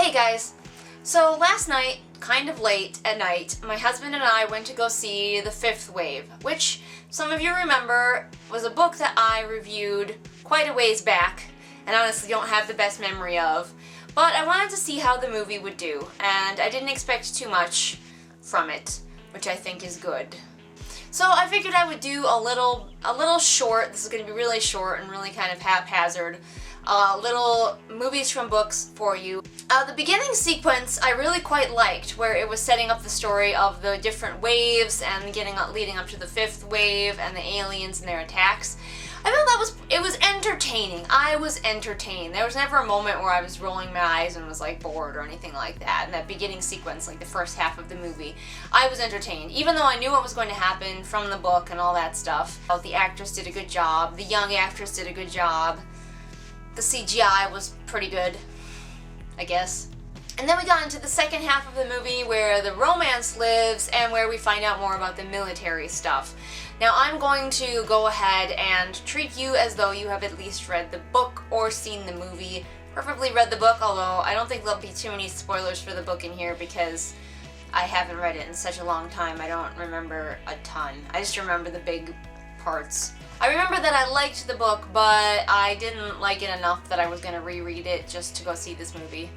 Hey guys! So last night, kind of late at night, my husband and I went to go see The Fifth Wave, which some of you remember was a book that I reviewed quite a ways back and honestly don't have the best memory of. But I wanted to see how the movie would do, and I didn't expect too much from it, which I think is good. So I figured I would do a little short, this is going to be really short and really kind of haphazard, little movies from books for you. The beginning sequence I really quite liked, where it was setting up the story of the different waves and leading up to the fifth wave and the aliens and their attacks. I thought it was entertaining. I was entertained. There was never a moment where I was rolling my eyes and was like bored or anything like that. In that beginning sequence, like the first half of the movie, I was entertained. Even though I knew what was going to happen from the book and all that stuff. The actress did a good job. The young actress did a good job. The CGI was pretty good, I guess. And then we got into the second half of the movie where the romance lives and where we find out more about the military stuff. Now I'm going to go ahead and treat you as though you have at least read the book or seen the movie. Preferably read the book, although I don't think there'll be too many spoilers for the book in here because I haven't read it in such a long time. I don't remember a ton. I just remember the big parts. I remember that I liked the book, but I didn't like it enough that I was going to reread it just to go see this movie.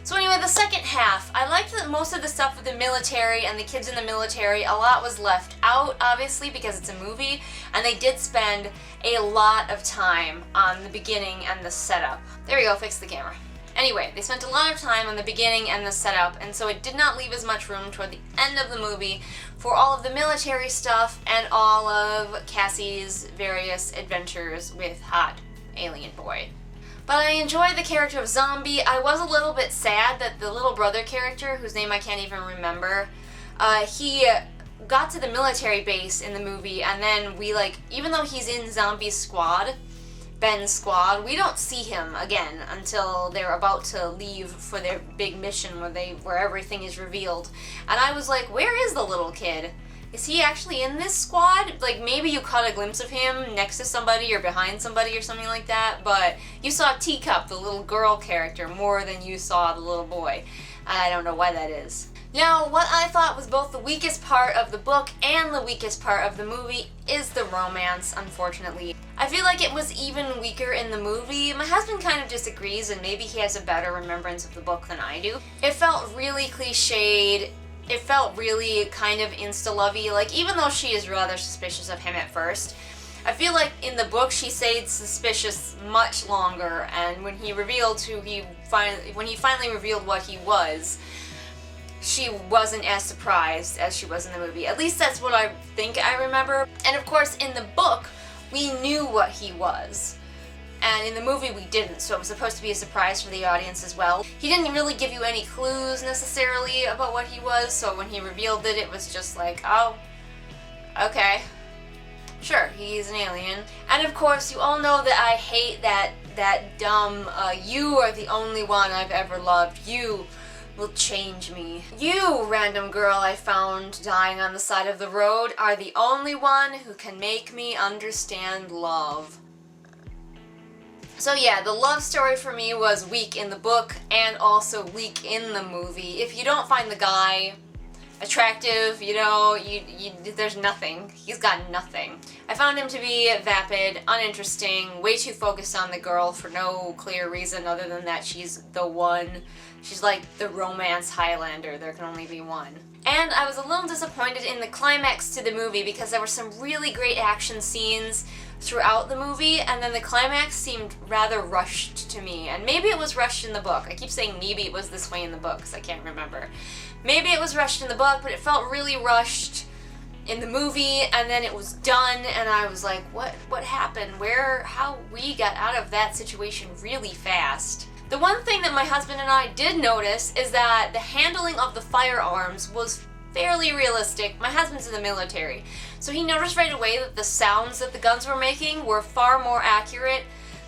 So anyway, the second half, I liked that most of the stuff with the military and the kids in the military, a lot was left out, obviously, because it's a movie, and they did spend a lot of time on the beginning and the setup. There we go, fix the camera. Anyway, they spent a lot of time on the beginning and the setup, and so it did not leave as much room toward the end of the movie for all of the military stuff and all of Cassie's various adventures with hot alien boy. But I enjoyed the character of Zombie. I was a little bit sad that the little brother character, whose name I can't even remember, he got to the military base in the movie, and then even though he's in Zombie's squad, Ben's squad, we don't see him again until they're about to leave for their big mission where everything is revealed. And I was like, where is the little kid? Is he actually in this squad? Like, maybe you caught a glimpse of him next to somebody or behind somebody or something like that, but you saw Teacup, the little girl character, more than you saw the little boy. I don't know why that is. Now, what I thought was both the weakest part of the book and the weakest part of the movie is the romance, unfortunately. I feel like it was even weaker in the movie. My husband kind of disagrees, and maybe he has a better remembrance of the book than I do. It felt really cliched. It felt really kind of insta-lovey, like even though she is rather suspicious of him at first, I feel like in the book she stayed suspicious much longer, and when he finally revealed what he was, she wasn't as surprised as she was in the movie. At least that's what I think I remember. And of course in the book, we knew what he was. And in the movie we didn't, so it was supposed to be a surprise for the audience as well. He didn't really give you any clues necessarily about what he was, so when he revealed it, it was just like, oh, okay. Sure, he's an alien. And of course, you all know that I hate that dumb, you are the only one I've ever loved. You will change me. You, random girl I found dying on the side of the road, are the only one who can make me understand love. So yeah, the love story for me was weak in the book and also weak in the movie. If you don't find the guy attractive, there's nothing. He's got nothing. I found him to be vapid, uninteresting, way too focused on the girl for no clear reason other than that she's the one. She's like the romance Highlander, there can only be one. And I was a little disappointed in the climax to the movie because there were some really great action scenes throughout the movie, and then the climax seemed rather rushed to me. And maybe it was rushed in the book. I keep saying maybe it was this way in the book because I can't remember. Maybe it was rushed in the book, but it felt really rushed in the movie, and then it was done, and I was like, what happened? How we got out of that situation really fast. The one thing that my husband and I did notice is that the handling of the firearms was fairly realistic. My husband's in the military, so he noticed right away that the sounds that the guns were making were far more accurate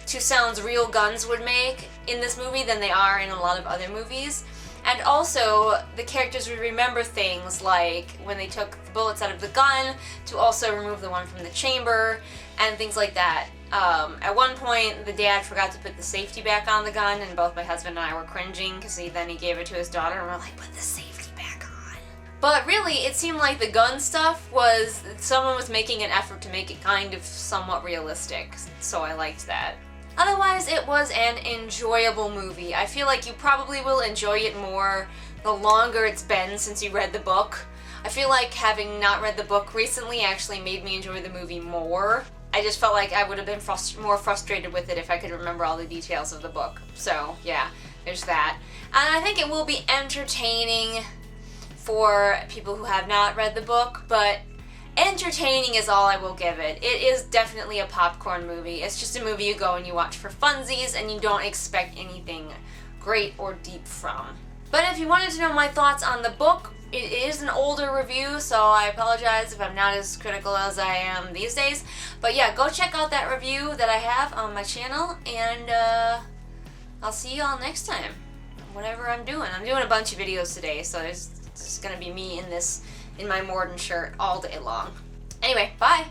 to sounds real guns would make in this movie than they are in a lot of other movies. And also, the characters would remember things like when they took the bullets out of the gun to also remove the one from the chamber, and things like that. At one point, the dad forgot to put the safety back on the gun, and both my husband and I were cringing because then he gave it to his daughter, and we're like, put the safety back on. But really, it seemed like the gun stuff was, someone was making an effort to make it kind of somewhat realistic, so I liked that. Otherwise, it was an enjoyable movie. I feel like you probably will enjoy it more the longer it's been since you read the book. I feel like having not read the book recently actually made me enjoy the movie more. I just felt like I would have been more frustrated with it if I could remember all the details of the book. So, yeah, there's that. And I think it will be entertaining for people who have not read the book, but entertaining is all I will give it. It is definitely a popcorn movie. It's just a movie you go and you watch for funsies and you don't expect anything great or deep from. But if you wanted to know my thoughts on the book, it is an older review, so I apologize if I'm not as critical as I am these days. But yeah, go check out that review that I have on my channel, and I'll see you all next time. Whatever I'm doing. I'm doing a bunch of videos today, so it's just gonna be me in my Morden shirt all day long. Anyway, bye!